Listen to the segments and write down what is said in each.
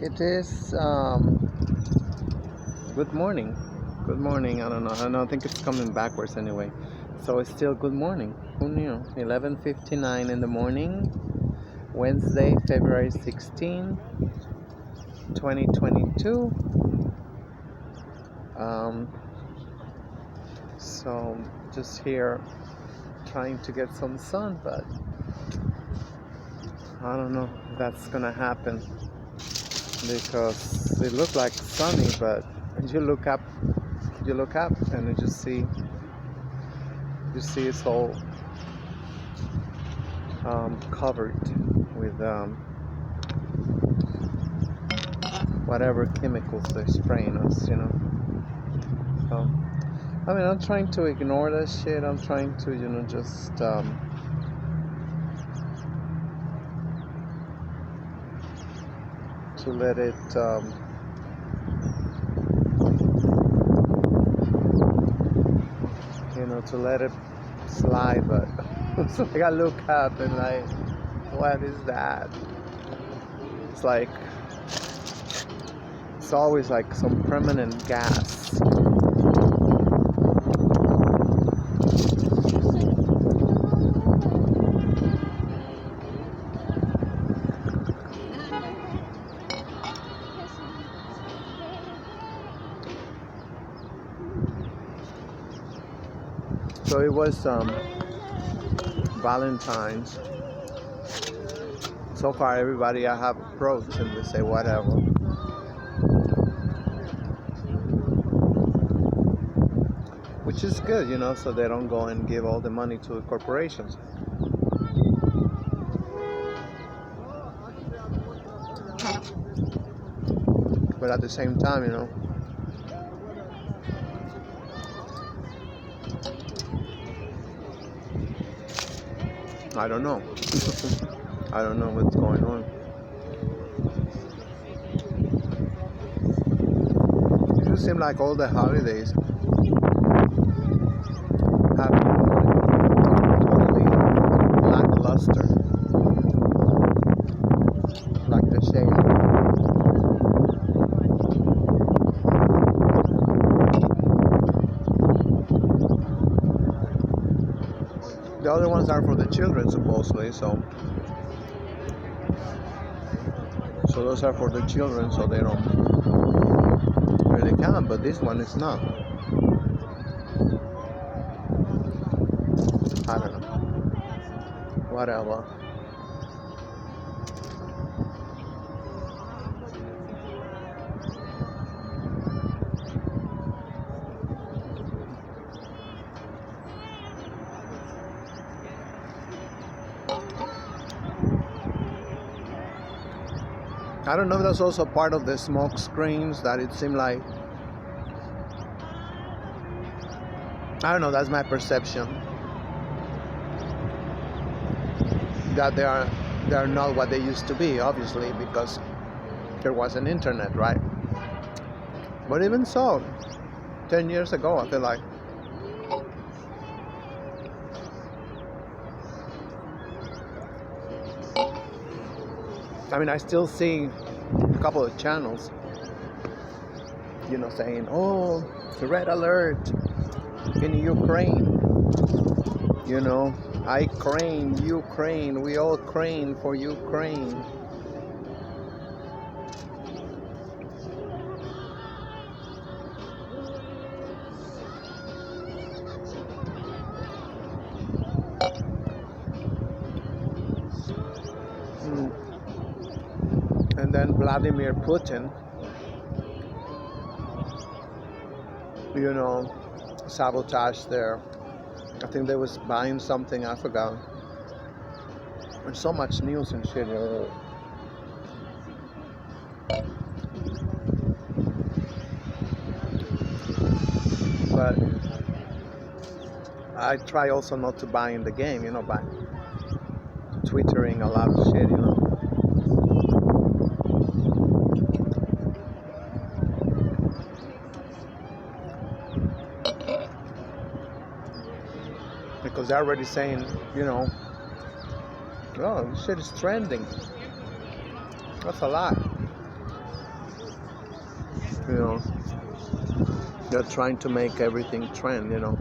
It is good morning. Good morning. I don't know. I don't know. I think it's coming backwards anyway. So it's still good morning. Who knew? 11:59 in the morning, Wednesday, February 16, 2022. Um, so just here trying to get some sun, but I don't know if that's gonna happen because it looked like sunny, but you look up and you see it's all covered with whatever chemicals they're spraying us, So, I mean, I'm trying to ignore that shit. I'm trying to, just to let it, to let it slide. But so like I look up and like, what is that? It's like it's always like some permanent gas. So it was Valentine's. So far, everybody I have approached and they say whatever. Which is good, so they don't go and give all the money to the corporations. But at the same time, I don't know. I don't know what's going on. It just seems like all the holidays have been totally lackluster. Like the shade. The other ones are for the children, supposedly, so those are for the children, so they don't really count, but this one is not. I don't know. Whatever. I don't know if that's also part of the smoke screens that it seemed like. I don't know, that's my perception. That they are not what they used to be, obviously, because there was an internet, right? But even so, 10 years ago, I feel like I still see a couple of channels, saying, oh, red alert in Ukraine. I crane, Ukraine, we all crane for Ukraine. And then Vladimir Putin, sabotaged their, I think they was buying something, I forgot. There's so much news and shit. But I try also not to buy in the game, by twittering a lot of shit, Because they're already saying, oh, this shit is trending. That's a lot. You know, they're trying to make everything trend, you know.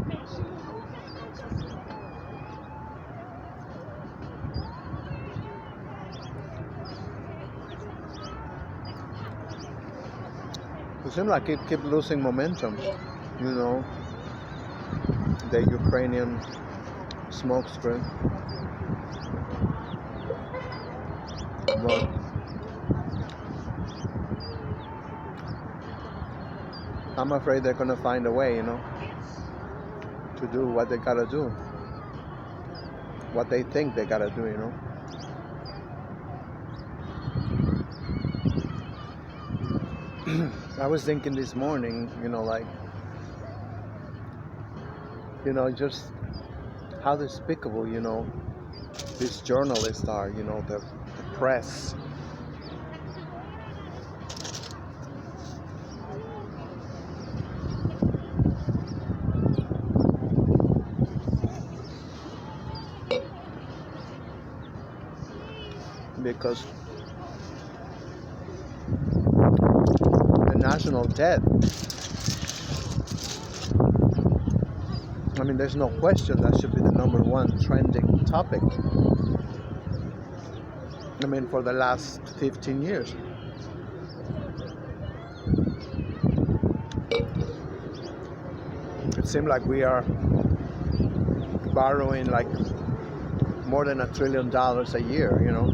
It seems like it keeps losing momentum, you know, the Ukrainian smokescreen. But I'm afraid they're gonna find a way, you know, to do what they gotta do, what they think they gotta do, you know. I was thinking this morning, you know, like, you know, just how despicable, you know, these journalists are, you know, the press. Because the national debt, I mean, there's no question that should be the number one trending topic. I mean, for the last 15 years. It seems like we are borrowing like more than $1 trillion a year, you know.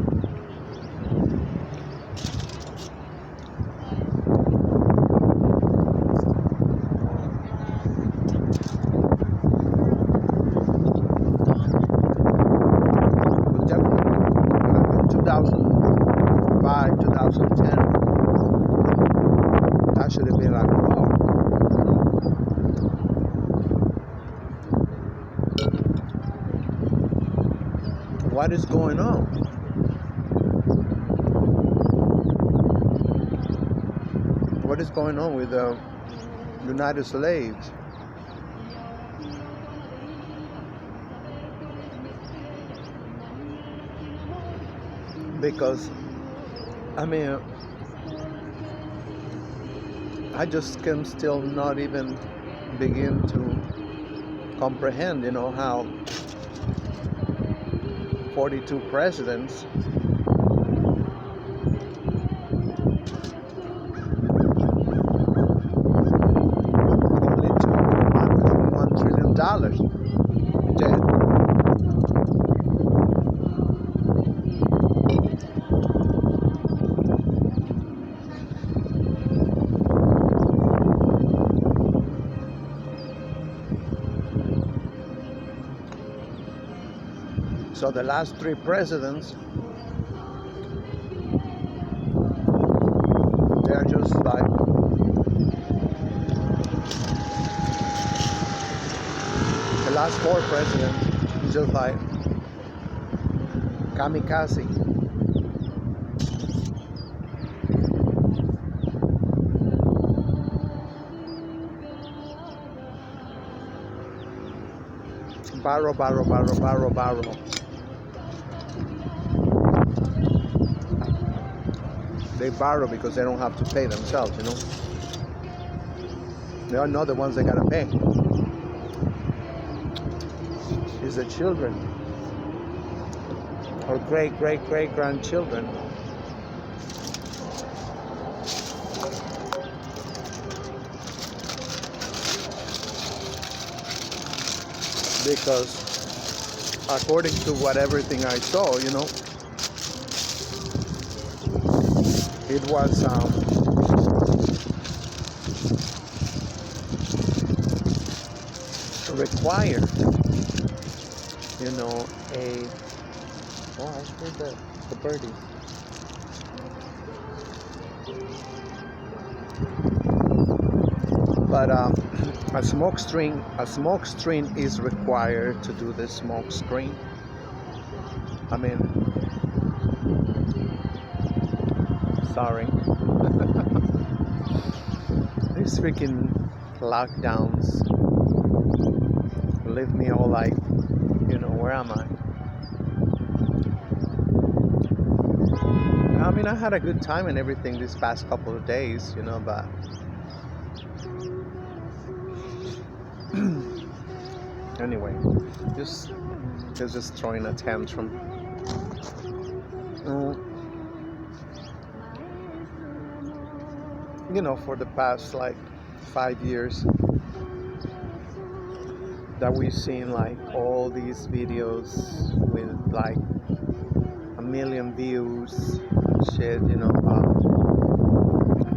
But definitely, in 2005, 2010, that should have been like, wow. What is going on? What is going on with the United Slaves? Because, I mean, I just can still not even begin to comprehend, you know, how 42 presidents only to $1.1 trillion debt. So the last 3 presidents, they're just like, the last 4 presidents, just like kamikaze. Borrow, borrow, borrow, borrow, borrow. They borrow because they don't have to pay themselves, you know. They are not the ones that gotta pay. It's the children or great, great, great grandchildren. Because according to what everything I saw, you know, it was required, you know, I heard the birdies. But a smoke screen is required to do the smoke screen. I mean, sorry. These freaking lockdowns leave me all like, you know, where am I? I mean, I had a good time and everything these past couple of days, you know, but Anyway, just they're just throwing a tantrum. Mm, for the past like 5 years that we've seen like all these videos with like a million views and shit,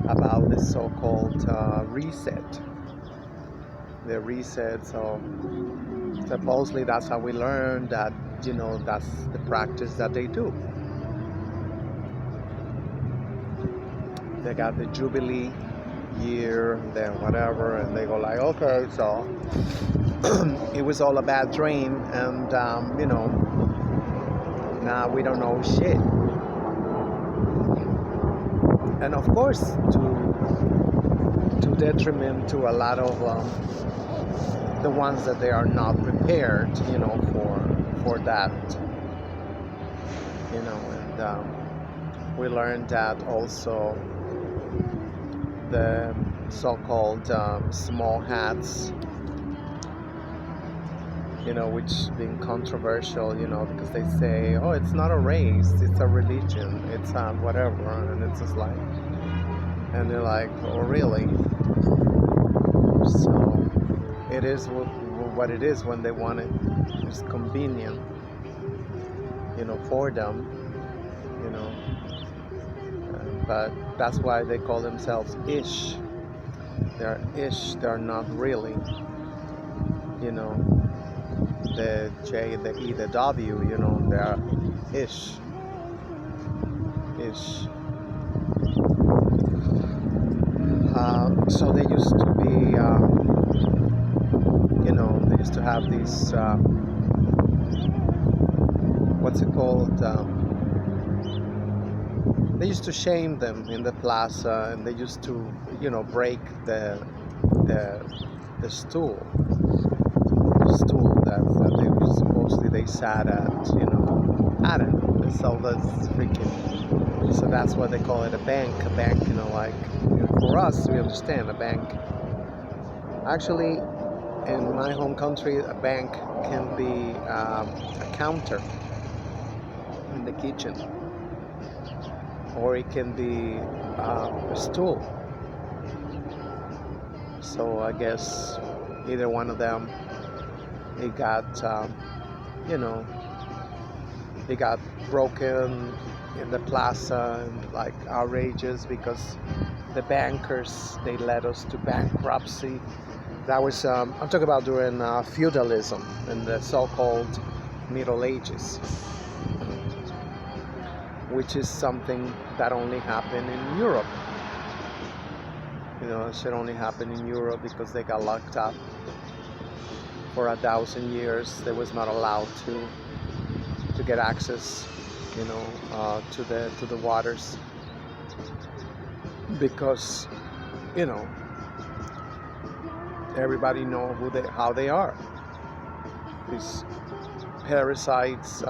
about the so-called reset. The reset. So supposedly that's how we learn that, that's the practice that they do. They got the Jubilee year, then whatever, and they go like, okay, so it was all a bad dream, and now we don't know shit. And of course, to detriment to a lot of the ones that they are not prepared, for that, and we learned that also the so-called small hats, which being controversial, because they say, oh, it's not a race, it's a religion, it's whatever, and it's just like, and they're like, oh, really? So it is what it is when they want it. It's convenient, for them, but that's why they call themselves ish. They're ish, they're not really, the J, the E, the W, they're ish. So they used to be, they used to have these, what's it called? They used to shame them in the plaza, and they used to, break the stool that they supposedly they sat at, I don't know. So that's freaking. So that's why they call it a bank. A bank, like for us, we understand a bank. Actually, in my home country, a bank can be a counter in the kitchen, or it can be a stool. So I guess either one of them, it got, it got broken in the plaza, and like outrageous because the bankers, they led us to bankruptcy. That was, I'm talking about during feudalism in the so-called Middle Ages, which is something that only happened in Europe. It should only happen in Europe because they got locked up for 1,000 years. They was not allowed to get access, to the waters, because, everybody know how they are. These parasites,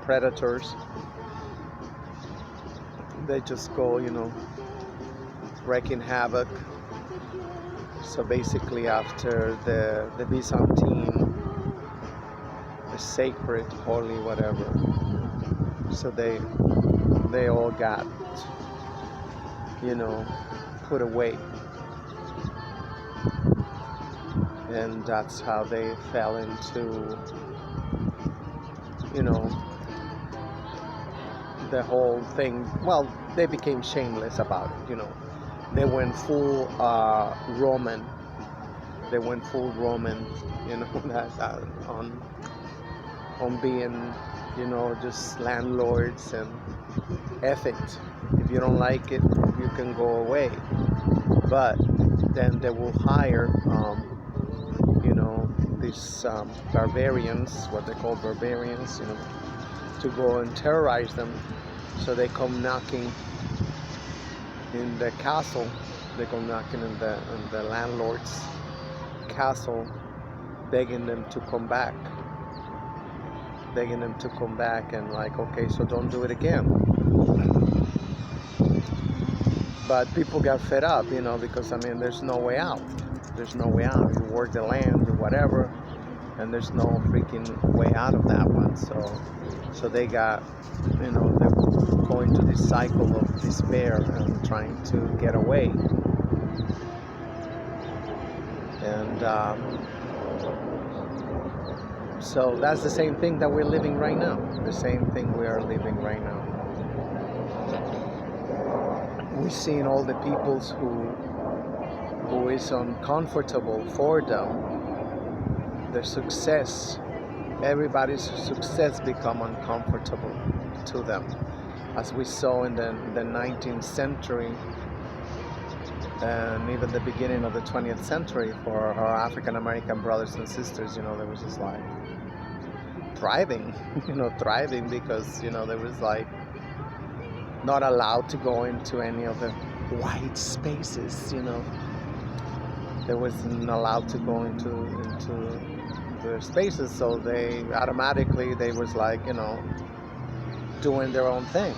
predators. They just go, wreaking havoc. So basically, after the Byzantine, the sacred, holy, whatever. So they all got, put away, and that's how they fell into, the whole thing. Well, they became shameless about it, They went full Roman. They went full Roman, that's on being, just landlords, and F it. If you don't like it, you can go away. But then they will hire, these barbarians, what they call barbarians, to go and terrorize them. So they come knocking in the castle. They go knocking in the landlord's castle, begging them to come back. And like, okay, so don't do it again. But people got fed up, because there's no way out. there's no way out. You work the land or whatever, and there's no freaking way out of that one. So they got, they're going to this cycle of despair and trying to get away. And so that's the same thing that we're living right now. The same thing we are living right now. We're seeing all the peoples who is uncomfortable for them. Their success, everybody's success become uncomfortable to them. As we saw in the 19th century and even the beginning of the 20th century for our African American brothers and sisters, there was just like thriving, thriving because, there was like not allowed to go into any of the white spaces, They wasn't allowed to go into their spaces, so they automatically, they was like, doing their own thing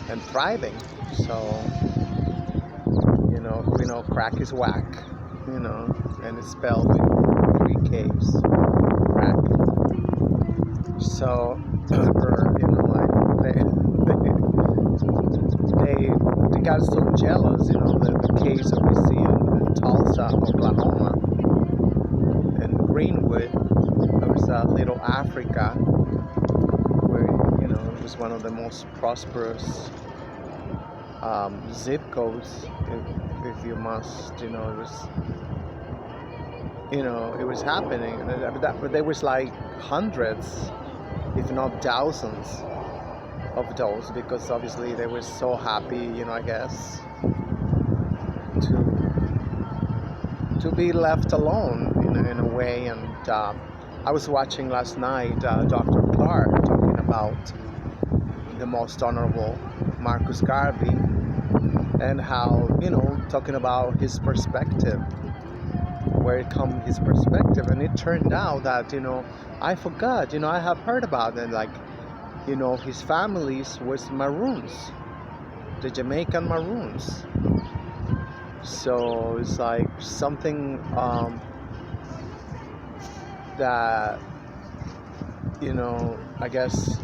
and thriving. So, we know crack is whack, and it's spelled with 3 K's, crack. So, they got so jealous, the case that we see in Tulsa, Oklahoma, and Greenwood. There was a little Africa where, it was one of the most prosperous zip codes, if you must, it was happening. But there was like hundreds, if not thousands, of those, because obviously they were so happy, I guess, to be left alone in a way. And I was watching last night Dr. Clark talking about the most honorable Marcus Garvey, and how, talking about his perspective, where it comes his perspective. And it turned out that, I forgot, I have heard about it, like, his families was Maroons, the Jamaican Maroons. So it's like something that, I guess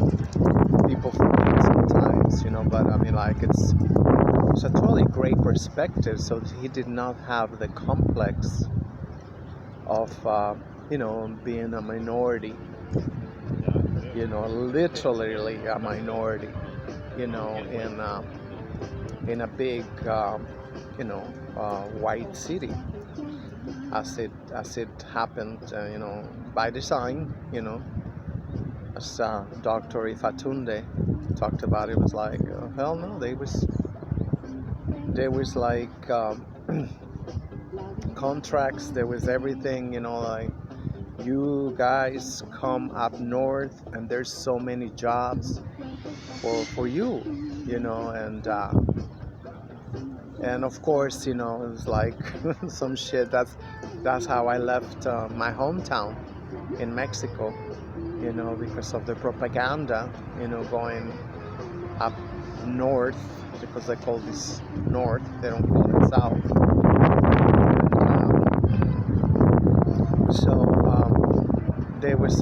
people forget sometimes, but I mean, like, it's a totally great perspective. So he did not have the complex of, being a minority, literally a minority, in a big, white city, as it happened, by design, as Dr. Ifatunde talked about. It was like, hell no, there was like contracts, there was everything, like, you guys come up north and there's so many jobs for you, and of course, it was like some shit. That's how I left my hometown in Mexico, because of the propaganda, going up north, because they call this north, they don't call it south. There was,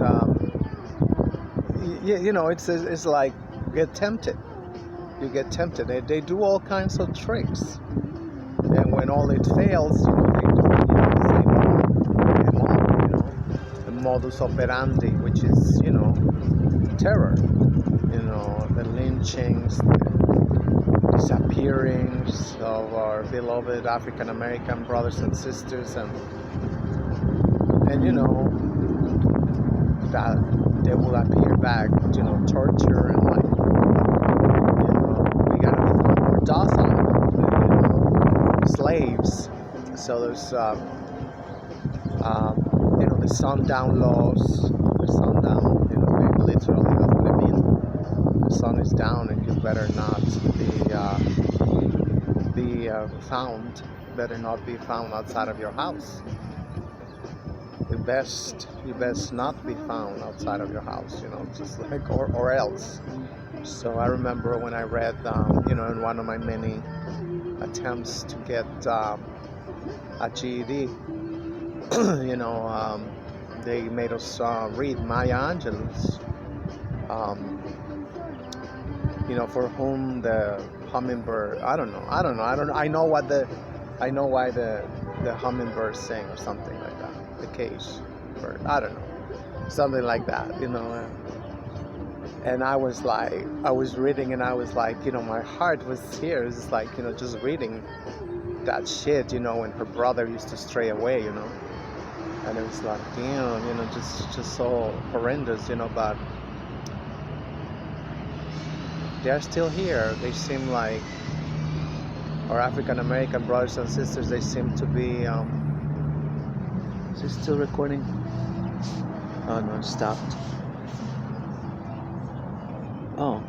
it's like you get tempted. They do all kinds of tricks, and when all it fails, they do the same MO, the modus operandi, which is, terror, the lynchings, the disappearings of our beloved African American brothers and sisters, and that they will appear back, torture, and like, we gotta become more docile, slaves. So there's, the sundown laws, the sundown, literally that's what it means. The sun is down and you better not be found outside of your house. you best not be found outside of your house, just like or else. So I remember when I read, in one of my many attempts to get a GED, you know, they made us read Maya Angelou's, um, for whom the hummingbird. I know I know why the hummingbird sing or something like that. The cage bird. I don't know, something like that. And I was reading, and I was like, my heart was here. It's like, just reading that shit, when her brother used to stray away. And it was like, damn, just so horrendous, but they're still here. They seem like our African American brothers and sisters. They seem to be. Is it still recording? Oh no, it stopped. Oh,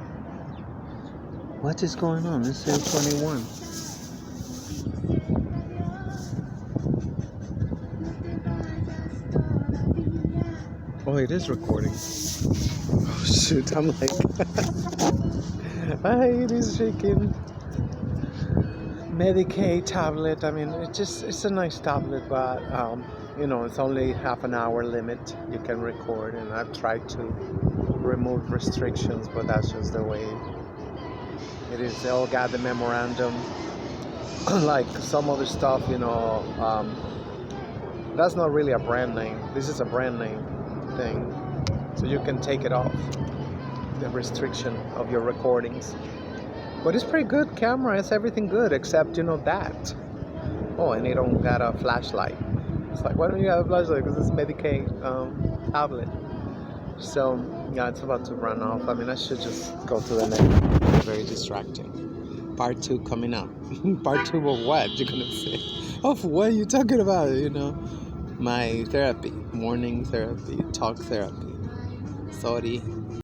what is going on? This is 21. Oh, it is recording. Oh shoot! I'm like, it is shaking. Medicaid tablet. I mean, it's a nice tablet, but it's only half an hour limit you can record, and I've tried to remove restrictions, but that's just the way it is. They all got the memorandum, like some other stuff. That's not really a brand name. This is a brand name thing, so you can take it off the restriction of your recordings. But it's pretty good camera. It's everything good except that. Oh, and they don't got a flashlight. It's like, why don't you have a flashlight? Because it's Medicaid tablet. So yeah, it's about to run off. I mean, I should just go to the next. It's very distracting. Part 2 coming up. Part 2 of what? You're gonna say? Of what are you talking about? My therapy, morning therapy, talk therapy. Sorry.